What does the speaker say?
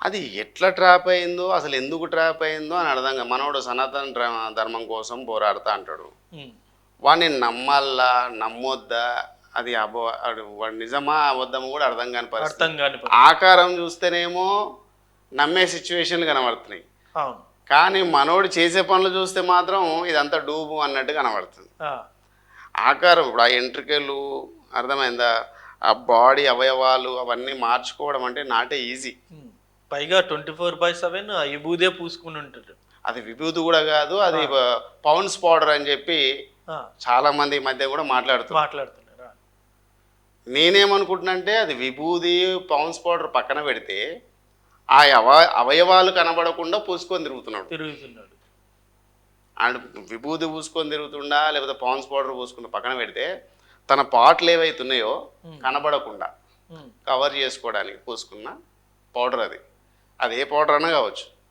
అది ఎట్లా ట్రాప్ అయిందో, అసలు ఎందుకు ట్రాప్ అయిందో అని అర్థం కాదు. మనోడు సనాతన ధర్మం కోసం పోరాడుతా అంటాడు. ఉమ్, వాడిని నమ్మాలా, నమ్మొద్దా, అది అది వాడు నిజమా అబద్ధమా కూడా అర్థం కాని పరిస్థితి. అర్థం కాని పరిస్థితి. ఆకారం చూస్తేనేమో నమ్మే సిచ్యువేషన్లు కనబడుతున్నాయి. అవును. కానీ మనోడు చేసే పనులు చూస్తే మాత్రం ఇదంతా డూబు అన్నట్టు కనబడుతుంది. ఆ, ఆకారం ఇప్పుడు ఆ ఎంట్రికలు అర్థమైందా, ఆ బాడీ అవయవాలు అవన్నీ మార్చుకోవడం అంటే నాటే ఈజీ. ఉమ్. పైగా 24/7 ఆ విభూదే పూసుకుని ఉంటాడు. అది విభూతి కూడా కాదు, అది ఆ. పౌండ్స్ పౌడర్ అని చెప్పి ఆ, చాలా మంది ఈ మధ్య కూడా మాట్లాడుతున్నారు. మాట్లాడుతున్నారా? నేనేమనుకుంటున్నానంటే అది విభూది పౌండ్స్ పౌడర్ పక్కన పెడితే ఆ అవయవాలు కనబడకుండా పూసుకొని తిరుగుతున్నాడు. అండ్ విభూది పూసుకొని తిరుగుతుండా లేకపోతే పౌండ్స్ పౌడర్ పూసుకుంటూ పక్కన పెడితే తన పాటలు ఏవైతే ఉన్నాయో కనబడకుండా ఉమ్. కవర్ చేసుకోవడానికి పూసుకున్న పౌడర్ అది ఏ పౌడర్ అన్నా కావచ్చు.